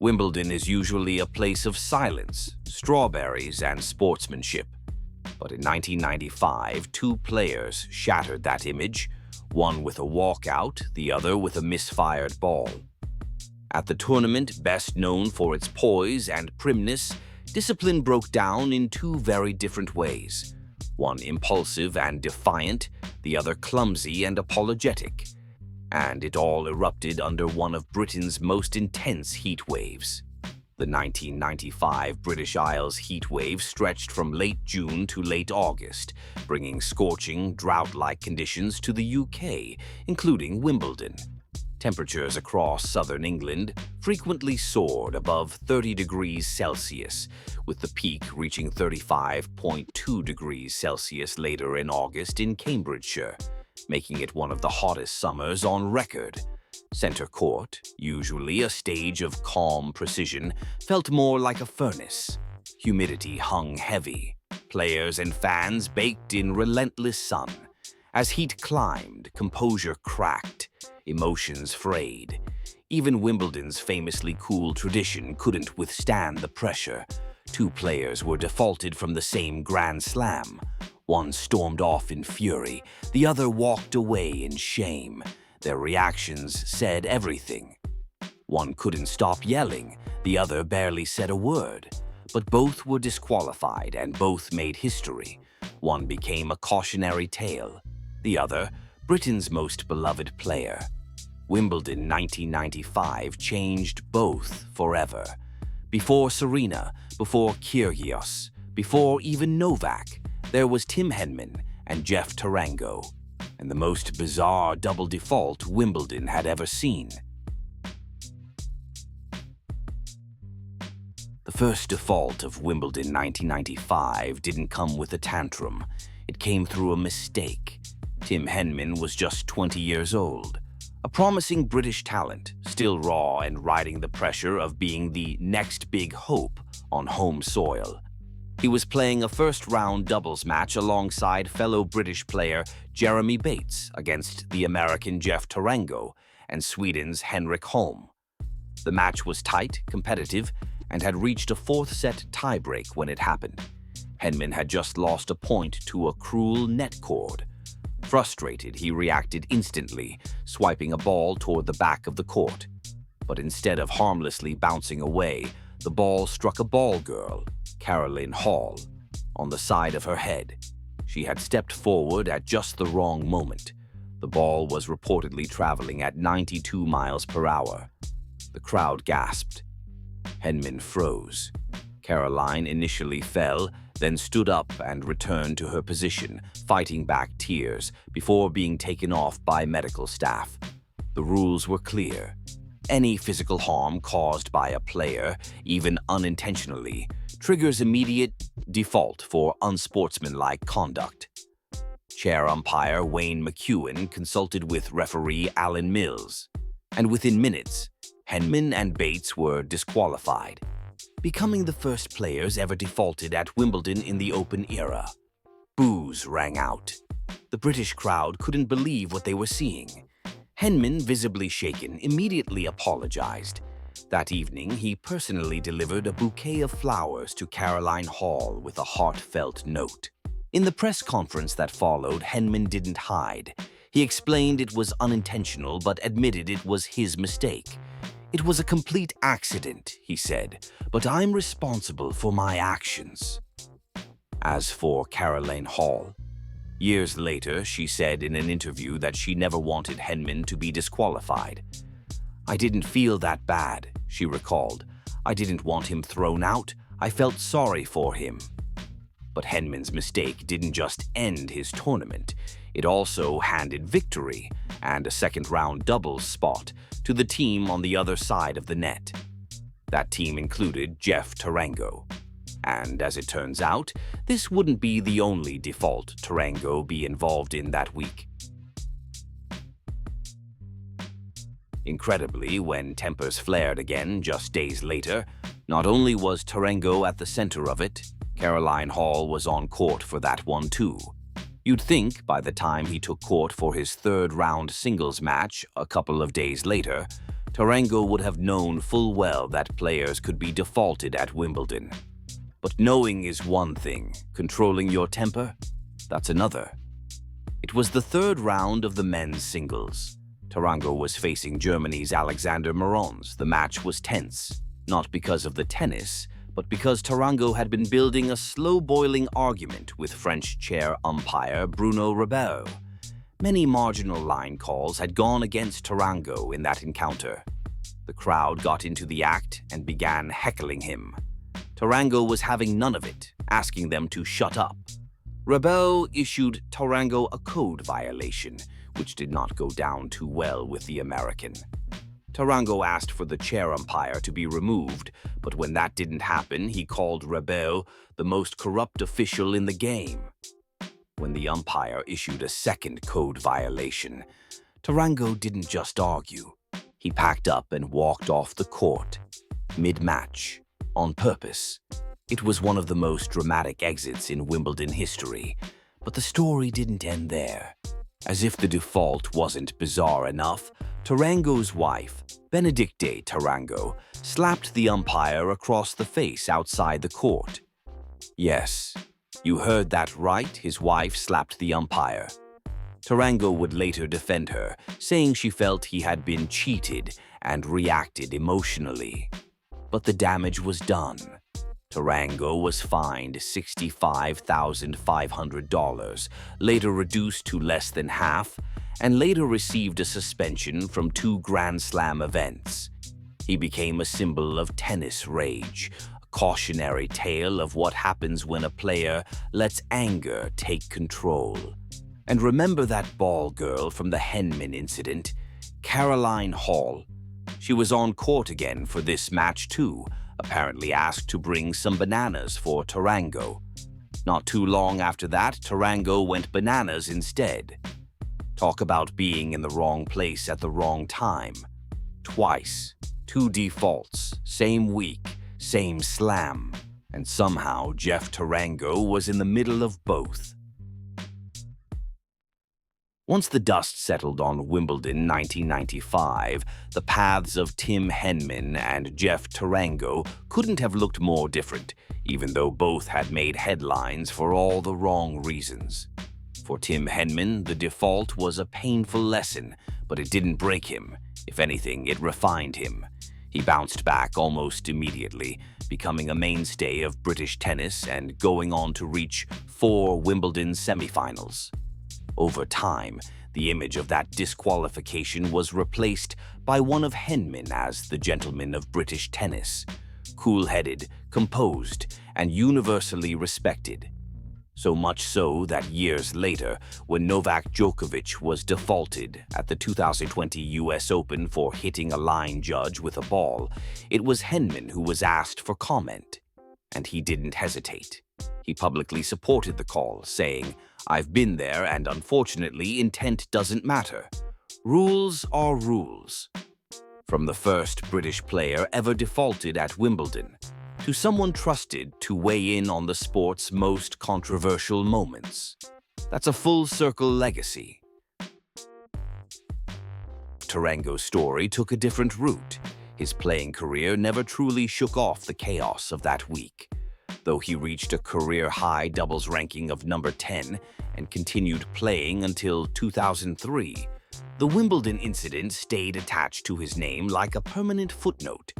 Wimbledon is usually a place of silence, strawberries, and sportsmanship. But in 1995, two players shattered that image, one with a walkout, the other with a misfired ball. At the tournament, best known for its poise and primness, discipline broke down in two very different ways. One impulsive and defiant, the other clumsy and apologetic. And it all erupted under one of Britain's most intense heat waves. The 1995 British Isles heat wave stretched from late June to late August, bringing scorching, drought-like conditions to the UK, including Wimbledon. Temperatures across southern England frequently soared above 30 degrees Celsius, with the peak reaching 35.2 degrees Celsius later in August in Cambridgeshire, making it one of the hottest summers on record. Centre court, usually a stage of calm precision, felt more like a furnace. Humidity hung heavy. Players and fans baked in relentless sun. As heat climbed, composure cracked, emotions frayed. Even Wimbledon's famously cool tradition couldn't withstand the pressure. Two players were defaulted from the same Grand Slam. One stormed off in fury, the other walked away in shame. Their reactions said everything. One couldn't stop yelling, the other barely said a word. But both were disqualified and both made history. One became a cautionary tale. The other, Britain's most beloved player. Wimbledon 1995 changed both forever. Before Serena, before Kyrgios, before even Novak, there was Tim Henman and Jeff Tarango, and the most bizarre double default Wimbledon had ever seen. The first default of Wimbledon 1995 didn't come with a tantrum. It came through a mistake. Tim Henman was just 20 years old, a promising British talent, still raw and riding the pressure of being the next big hope on home soil. He was playing a first-round doubles match alongside fellow British player Jeremy Bates against the American Jeff Tarango and Sweden's Henrik Holm. The match was tight, competitive, and had reached a fourth-set tiebreak when it happened. Henman had just lost a point to a cruel net cord. Frustrated, he reacted instantly, swiping a ball toward the back of the court. But instead of harmlessly bouncing away, the ball struck a ball girl, Caroline Hall, on the side of her head. She had stepped forward at just the wrong moment. The ball was reportedly traveling at 92 miles per hour. The crowd gasped. Henman froze. Caroline initially fell, then stood up and returned to her position, fighting back tears before being taken off by medical staff. The rules were clear. Any physical harm caused by a player, even unintentionally, triggers immediate default for unsportsmanlike conduct. Chair umpire Wayne McEwen consulted with referee Alan Mills, and within minutes, Henman and Bates were disqualified, becoming the first players ever defaulted at Wimbledon in the Open era. Boos rang out. The British crowd couldn't believe what they were seeing. Henman, visibly shaken, immediately apologized. That evening, he personally delivered a bouquet of flowers to Caroline Hall with a heartfelt note. In the press conference that followed, Henman didn't hide. He explained it was unintentional but admitted it was his mistake. "It was a complete accident," he said, "but I'm responsible for my actions." As for Caroline Hall, years later, she said in an interview that she never wanted Henman to be disqualified. "I didn't feel that bad," she recalled. "I didn't want him thrown out. I felt sorry for him." But Henman's mistake didn't just end his tournament. It also handed victory and a second-round doubles spot to the team on the other side of the net. That team included Jeff Tarango. And as it turns out, this wouldn't be the only default Tarango be involved in that week. Incredibly, when tempers flared again just days later, not only was Tarango at the center of it, Caroline Hall was on court for that one too. You'd think by the time he took court for his third-round singles match a couple of days later, Tarango would have known full well that players could be defaulted at Wimbledon. But knowing is one thing, controlling your temper, that's another. It was the third round of the men's singles. Tarango was facing Germany's Alexander Morons. The match was tense, not because of the tennis, but because Tarango had been building a slow-boiling argument with French chair umpire Bruno Ribeiro. Many marginal line calls had gone against Tarango in that encounter. The crowd got into the act and began heckling him. Tarango was having none of it, asking them to shut up. Ribeiro issued Tarango a code violation, which did not go down too well with the American. Tarango asked for the chair umpire to be removed, but when that didn't happen, he called Ribeiro the most corrupt official in the game. When the umpire issued a second code violation, Tarango didn't just argue. He packed up and walked off the court, mid-match, on purpose. It was one of the most dramatic exits in Wimbledon history, but the story didn't end there. As if the default wasn't bizarre enough, Tarango's wife, Benedicte Tarango, slapped the umpire across the face outside the court. Yes, you heard that right, his wife slapped the umpire. Tarango would later defend her, saying she felt he had been cheated and reacted emotionally. But the damage was done. Tarango was fined $65,500, later reduced to less than half, and later received a suspension from 2 Grand Slam events. He became a symbol of tennis rage, a cautionary tale of what happens when a player lets anger take control. And remember that ball girl from the Henman incident, Caroline Hall? She was on court again for this match too, apparently asked to bring some bananas for Tarango. Not too long after that, Tarango went bananas instead. Talk about being in the wrong place at the wrong time. Twice, 2 defaults, same week, same slam. And somehow Jeff Tarango was in the middle of both. Once the dust settled on Wimbledon 1995, the paths of Tim Henman and Jeff Tarango couldn't have looked more different, even though both had made headlines for all the wrong reasons. For Tim Henman, the default was a painful lesson, but it didn't break him. If anything, it refined him. He bounced back almost immediately, becoming a mainstay of British tennis and going on to reach 4 Wimbledon semifinals. Over time, the image of that disqualification was replaced by one of Henman as the gentleman of British tennis, cool-headed, composed, and universally respected. So much so that years later, when Novak Djokovic was defaulted at the 2020 US Open for hitting a line judge with a ball, it was Henman who was asked for comment, and he didn't hesitate. He publicly supported the call, saying, "I've been there and unfortunately intent doesn't matter. Rules are rules." From the first British player ever defaulted at Wimbledon, to someone trusted to weigh in on the sport's most controversial moments. That's a full-circle legacy. Tarango's story took a different route. His playing career never truly shook off the chaos of that week. Though he reached a career-high doubles ranking of number 10 and continued playing until 2003, the Wimbledon incident stayed attached to his name like a permanent footnote.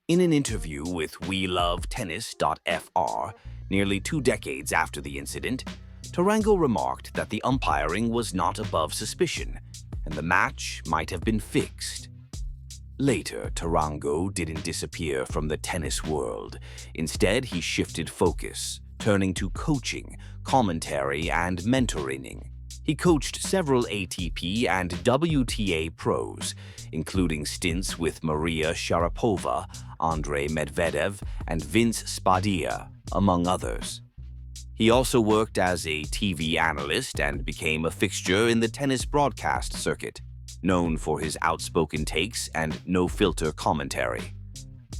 In an interview with WeLoveTennis.fr, nearly 2 decades after the incident, Tarango remarked that the umpiring was not above suspicion, and the match might have been fixed. Later, Tarango didn't disappear from the tennis world. Instead, he shifted focus, turning to coaching, commentary, and mentoring. He coached several ATP and WTA pros, including stints with Maria Sharapova, Andrei Medvedev, and Vince Spadea, among others. He also worked as a TV analyst and became a fixture in the tennis broadcast circuit, known for his outspoken takes and no-filter commentary.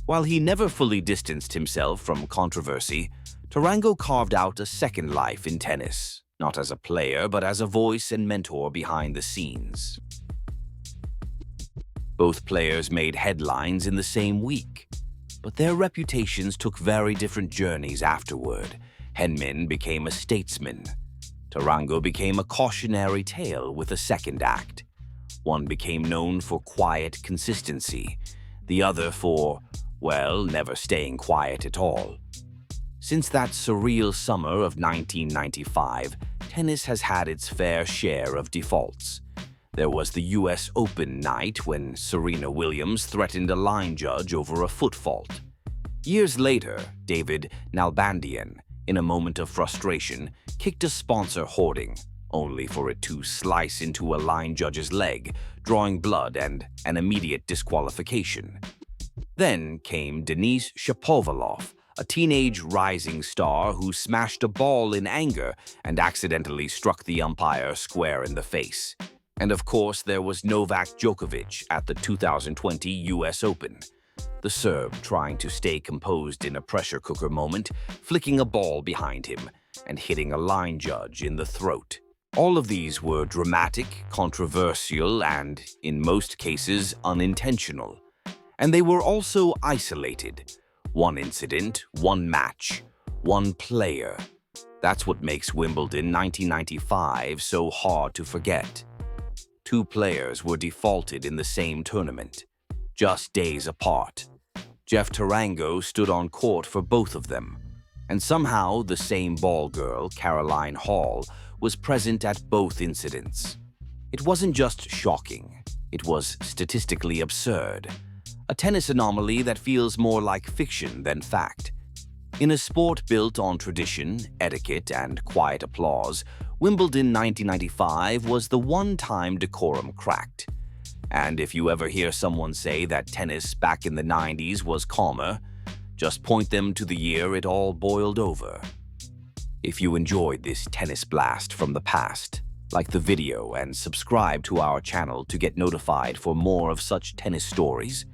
While he never fully distanced himself from controversy, Tarango carved out a second life in tennis, not as a player but as a voice and mentor behind the scenes. Both players made headlines in the same week, but their reputations took very different journeys afterward. Henman became a statesman. Tarango became a cautionary tale with a second act. One became known for quiet consistency, the other for, well, never staying quiet at all. Since that surreal summer of 1995, tennis has had its fair share of defaults. There was the US Open night when Serena Williams threatened a line judge over a foot fault. Years later, David Nalbandian, in a moment of frustration, kicked a sponsor hoarding, only for it to slice into a line judge's leg, drawing blood and an immediate disqualification. Then came Denis Shapovalov, a teenage rising star who smashed a ball in anger and accidentally struck the umpire square in the face. And of course, there was Novak Djokovic at the 2020 US Open. The Serb trying to stay composed in a pressure cooker moment, flicking a ball behind him and hitting a line judge in the throat. All of these were dramatic, controversial, and, in most cases, unintentional. And they were also isolated. One incident, one match, one player. That's what makes Wimbledon 1995 so hard to forget. Two players were defaulted in the same tournament, just days apart. Jeff Tarango stood on court for both of them, and somehow the same ball girl, Caroline Hall, was present at both incidents. It wasn't just shocking, it was statistically absurd. A tennis anomaly that feels more like fiction than fact. In a sport built on tradition, etiquette, and quiet applause, Wimbledon 1995 was the one time decorum cracked. And if you ever hear someone say that tennis back in the 90s was calmer, just point them to the year it all boiled over. If you enjoyed this tennis blast from the past, like the video and subscribe to our channel to get notified for more of such tennis stories.